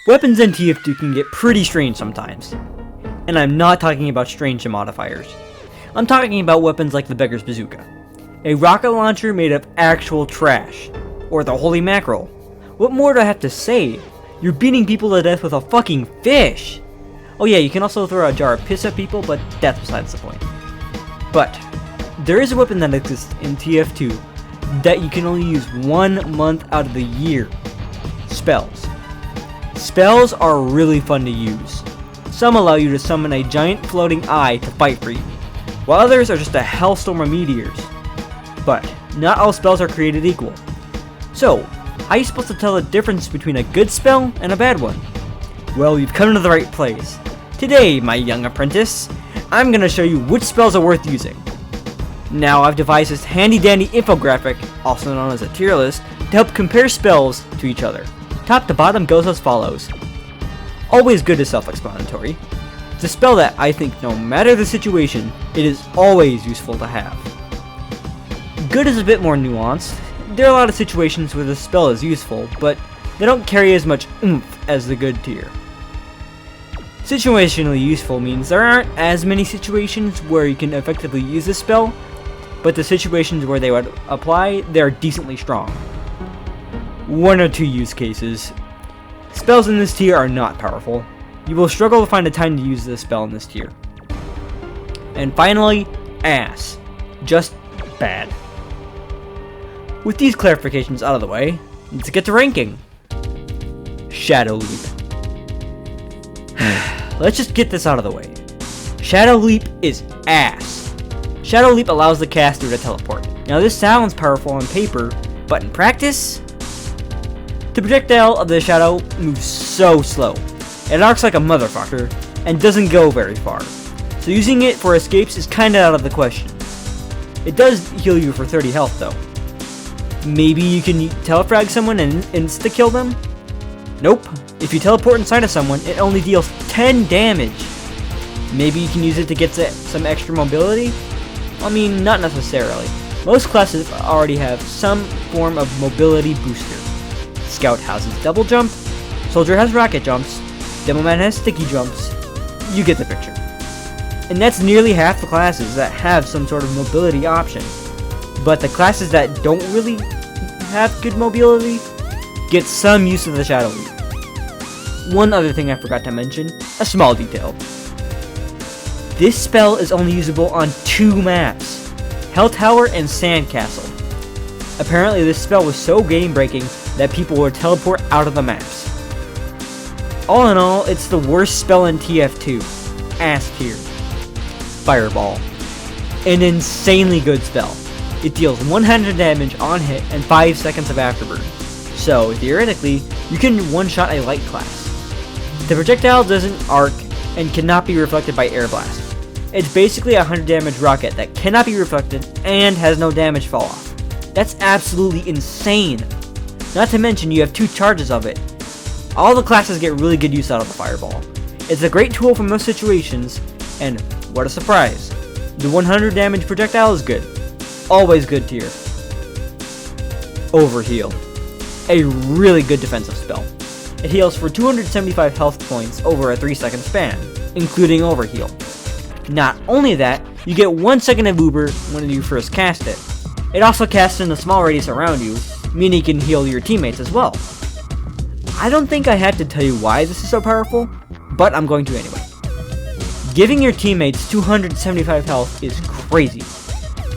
Weapons in TF2 can get pretty strange sometimes. And I'm not talking about strange modifiers. I'm talking about weapons like the Beggar's Bazooka, a rocket launcher made of actual trash, or the Holy Mackerel. What more do I have to say? You're beating people to death with a fucking fish! Oh yeah, you can also throw a jar of piss at people, but that's besides the point. But, there is a weapon that exists in TF2 that you can only use 1 month out of the year. Spells. Spells are really fun to use. Some allow you to summon a giant floating eye to fight for you, while others are just a hellstorm of meteors. But, not all spells are created equal. So, how are you supposed to tell the difference between a good spell and a bad one? Well, you've come to the right place. Today, my young apprentice, I'm gonna show you which spells are worth using. Now, I've devised this handy dandy infographic, also known as a tier list, to help compare spells to each other. Top to bottom goes as follows. Always good is self-explanatory. It's a spell that I think no matter the situation, it is always useful to have. Good is a bit more nuanced. There are a lot of situations where the spell is useful, but they don't carry as much oomph as the good tier. Situationally useful means there aren't as many situations where you can effectively use this spell, but the situations where they would apply, they're decently strong. 1 or 2 use cases. Spells in this tier are not powerful. You will struggle to find a time to use this spell in this tier. And finally, ass. Just bad. With these clarifications out of the way, let's get to ranking. Shadow Leap. Let's just get this out of the way. Shadow Leap is ass. Shadow Leap allows the caster to teleport. Now this sounds powerful on paper, but in practice, the projectile of the shadow moves so slow. It arcs like a motherfucker and doesn't go very far. So using it for escapes is kinda out of the question. It does heal you for 30 health though. Maybe you can telefrag someone and insta-kill them? Nope. If you teleport inside of someone, it only deals 10 damage. Maybe you can use it to get some extra mobility? I mean, not necessarily. Most classes already have some form of mobility booster. Scout has double jump, Soldier has rocket jumps, Demoman has sticky jumps. You get the picture. And that's nearly half the classes that have some sort of mobility option. But the classes that don't really have good mobility get some use of the Shadow Leap. One other thing I forgot to mention, a small detail. This spell is only usable on 2 maps, Hell Tower and Sandcastle. Apparently this spell was so game-breaking that people would teleport out of the maps. All in all, it's the worst spell in TF2. Ass tier. Fireball. An insanely good spell. It deals 100 damage on hit and 5 seconds of afterburn. So, theoretically, you can one-shot a light class. The projectile doesn't arc and cannot be reflected by air blast. It's basically a 100 damage rocket that cannot be reflected and has no damage fall off. That's absolutely insane. Not to mention you have 2 charges of it. All the classes get really good use out of the fireball. It's a great tool for most situations, and what a surprise. The 100 damage projectile is good. Always good tier. Overheal. A really good defensive spell. It heals for 275 health points over a 3-second span, including overheal. Not only that, you get 1 second of Uber when you first cast it. It also casts in a small radius around you, meaning you can heal your teammates as well. I don't think I have to tell you why this is so powerful, but I'm going to anyway. Giving your teammates 275 health is crazy.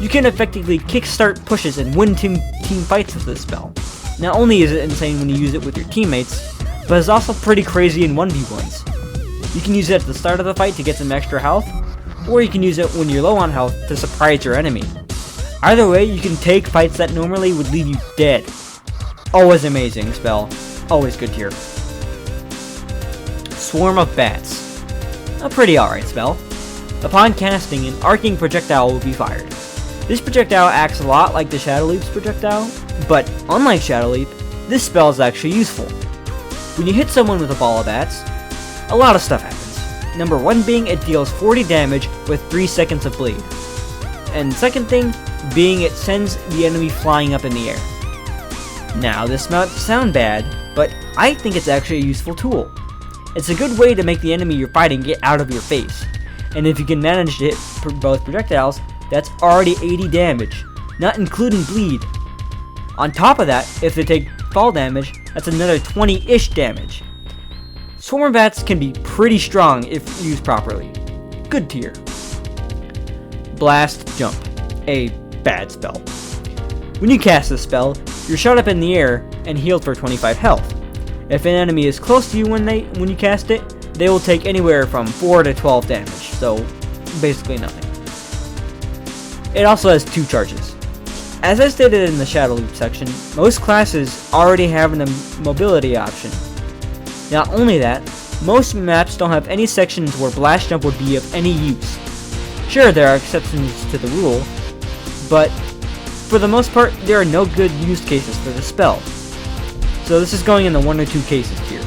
You can effectively kickstart pushes and win team fights with this spell. Not only is it insane when you use it with your teammates, but it's also pretty crazy in 1v1s. You can use it at the start of the fight to get some extra health, or you can use it when you're low on health to surprise your enemy. Either way, you can take fights that normally would leave you dead. Always amazing spell. Always good tier. Swarm of Bats. A pretty alright spell. Upon casting, an arcing projectile will be fired. This projectile acts a lot like the Shadow Leap's projectile, but unlike Shadow Leap, this spell is actually useful. When you hit someone with a ball of bats, a lot of stuff happens. Number 1 being it deals 40 damage with 3 seconds of bleed. And second thing being it sends the enemy flying up in the air. Now this might sound bad, but I think it's actually a useful tool. It's a good way to make the enemy you're fighting get out of your face, and if you can manage to hit both projectiles, that's already 80 damage, not including bleed. On top of that, if they take fall damage, that's another 20-ish damage. Swarm bats can be pretty strong if used properly. Good tier. Blast Jump, a bad spell. When you cast this spell, you're shot up in the air and healed for 25 health. If an enemy is close to you when you cast it, they will take anywhere from 4 to 12 damage, so basically nothing. It also has 2 charges. As I stated in the Shadow Loop section, most classes already have a mobility option. Not only that, most maps don't have any sections where Blast Jump would be of any use. Sure, there are exceptions to the rule, but for the most part, there are no good use cases for the spell. So this is going in the 1 or 2 cases tier.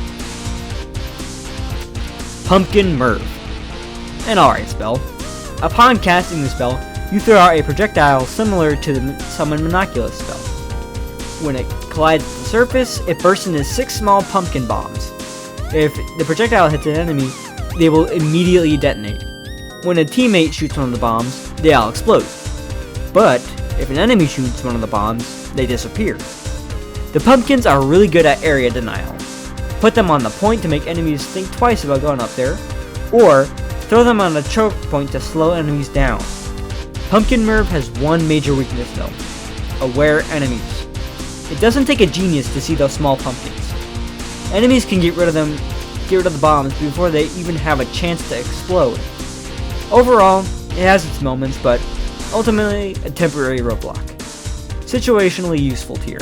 Pumpkin Merv. An alright spell. Upon casting the spell, you throw out a projectile similar to the Summon Monoculus spell. When it collides with the surface, it bursts into 6 small pumpkin bombs. If the projectile hits an enemy, they will immediately detonate. When a teammate shoots one of the bombs, they all explode. But if an enemy shoots one of the bombs, they disappear. The pumpkins are really good at area denial. Put them on the point to make enemies think twice about going up there, or throw them on a choke point to slow enemies down. Pumpkin Merv has one major weakness though: aware enemies. It doesn't take a genius to see those small pumpkins. Enemies can get rid of the bombs before they even have a chance to explode. Overall, it has its moments, but ultimately a temporary roadblock. Situationally useful tier.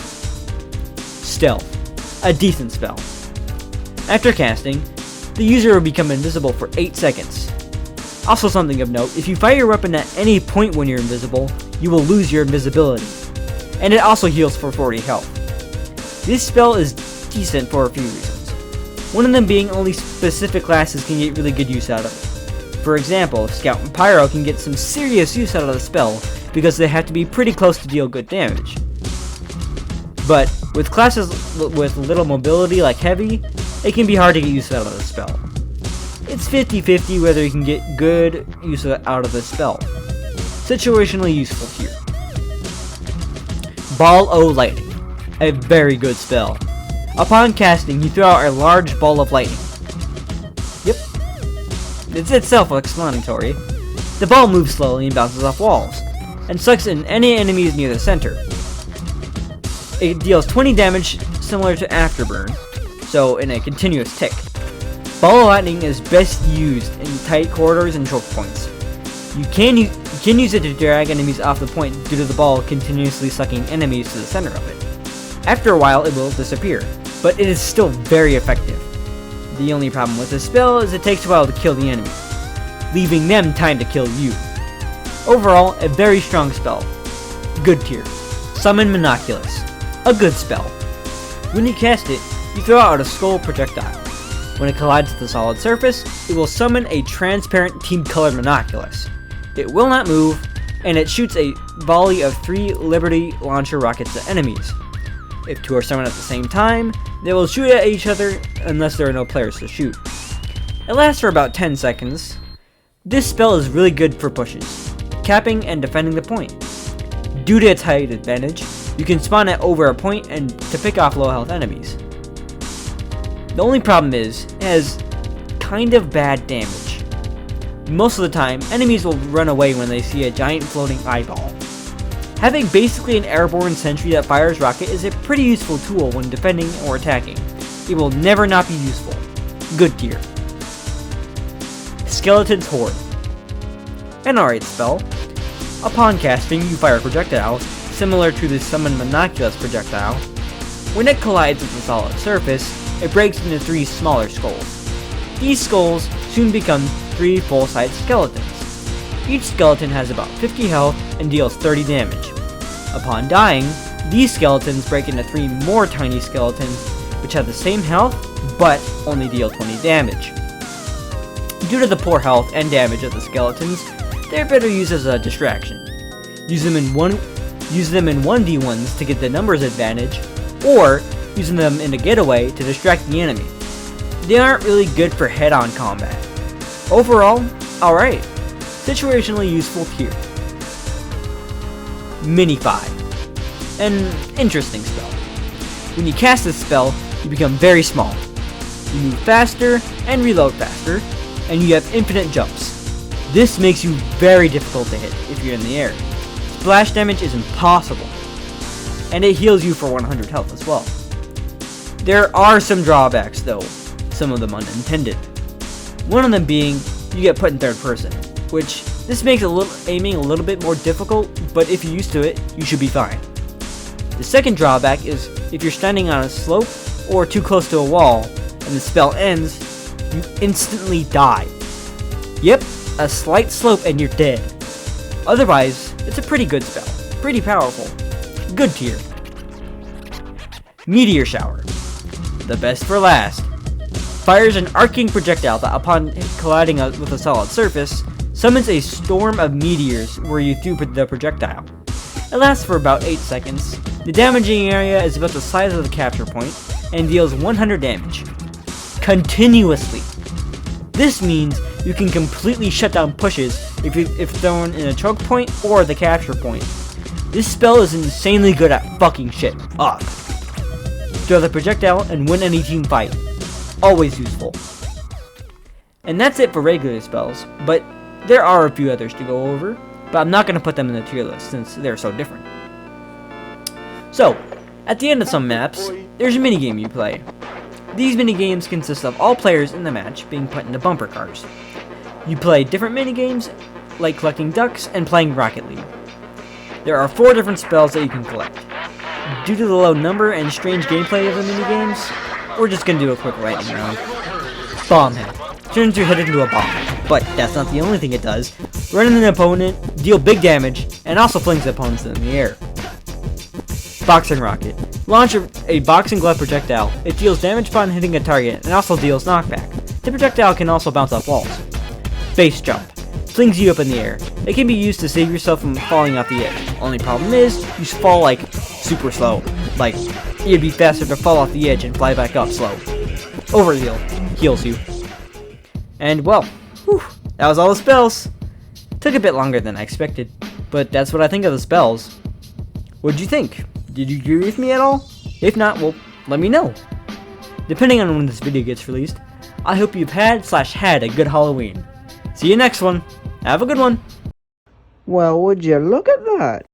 Stealth, a decent spell. After casting, the user will become invisible for 8 seconds. Also something of note, if you fire your weapon at any point when you're invisible, you will lose your invisibility. And it also heals for 40 health. This spell is decent for a few reasons. One of them being only specific classes can get really good use out of it. For example, Scout and Pyro can get some serious use out of the spell because they have to be pretty close to deal good damage. But with classes with little mobility like Heavy, it can be hard to get use out of the spell. It's 50-50 whether you can get good use out of the spell. Situationally useful here. Ball O Lightning, a very good spell. Upon casting, you throw out a large ball of lightning. Yep, it's self-explanatory. The ball moves slowly and bounces off walls, and sucks in any enemies near the center. It deals 20 damage similar to Afterburn, so in a continuous tick. Ball of Lightning is best used in tight corridors and choke points. You can use it to drag enemies off the point due to the ball continuously sucking enemies to the center of it. After a while it will disappear, but it is still very effective. The only problem with this spell is it takes a while to kill the enemy, leaving them time to kill you. Overall, a very strong spell. Good tier. Summon Monoculus, a good spell. When you cast it, you throw out a skull projectile. When it collides with the solid surface, it will summon a transparent team-colored Monoculus. It will not move, and it shoots a volley of 3 Liberty launcher rockets at enemies. If 2 are summoned at the same time, they will shoot at each other unless there are no players to shoot. It lasts for about 10 seconds. This spell is really good for pushes, capping and defending the point. Due to its height advantage, you can spawn it over a point and to pick off low health enemies. The only problem is, it has kind of bad damage. Most of the time, enemies will run away when they see a giant floating eyeball. Having basically an airborne sentry that fires rocket is a pretty useful tool when defending or attacking. It will never not be useful. Good tier. Skeleton's Horde. An alright spell. Upon casting, you fire projectiles, similar to the Summon Monoculus projectile. When it collides with the solid surface, it breaks into 3 smaller skulls. These skulls soon become 3 full-size skeletons. Each skeleton has about 50 health and deals 30 damage. Upon dying, these skeletons break into 3 more tiny skeletons which have the same health but only deal 20 damage. Due to the poor health and damage of the skeletons, they're better used as a distraction. Use them in 1v1s to get the numbers advantage, or using them in a getaway to distract the enemy. They aren't really good for head-on combat. Overall, alright. Situationally useful Teir. Mini 5. An interesting spell. When you cast this spell, you become very small. You move faster and reload faster, and you have infinite jumps. This makes you very difficult to hit if you're in the air. Splash damage is impossible, and it heals you for 100 health as well. There are some drawbacks though, some of them unintended. One of them being, you get put in third person, which this makes aiming a little bit more difficult, but if you're used to it, you should be fine. The second drawback is if you're standing on a slope or too close to a wall and the spell ends, you instantly die. Yep, a slight slope and you're dead. Otherwise, it's a pretty good spell, pretty powerful. Good Teir. Meteor Shower. The best for last. Fires an arcing projectile that, upon colliding with a solid surface, summons a storm of meteors where you threw the projectile. It lasts for about 8 seconds. The damaging area is about the size of the capture point and deals 100 damage. Continuously. This means you can completely shut down pushes if thrown in a choke point or the capture point. This spell is insanely good at fucking shit up. Throw the projectile and win any team fight. Always useful. And that's it for regular spells, but there are a few others to go over, but I'm not going to put them in the tier list since they're so different. So, at the end of some maps, there's a minigame you play. These minigames consist of all players in the match being put into bumper cars. You play different minigames, like collecting ducks and playing Rocket League. There are 4 different spells that you can collect. Due to the low number and strange gameplay of the minigames, we're just going to do a quick lightning round. Bomb Head. Turns your head into a bomb, but that's not the only thing it does. Run into an opponent, deal big damage, and also flings the opponents in the air. Boxing Rocket. Launch a boxing glove projectile. It deals damage upon hitting a target and also deals knockback. The projectile can also bounce off walls. Base Jump. Flings you up in the air. It can be used to save yourself from falling off the edge. Only problem is, you fall like super slow. Like, it'd be faster to fall off the edge and fly back up slow. Overheal. Heals you. And well, whew, that was all the spells. Took a bit longer than I expected, but that's what I think of the spells. What'd you think? Did you agree with me at all? If not, well, let me know. Depending on when this video gets released, I hope you've had a good Halloween. See you next one. Have a good one. Well, would you look at that?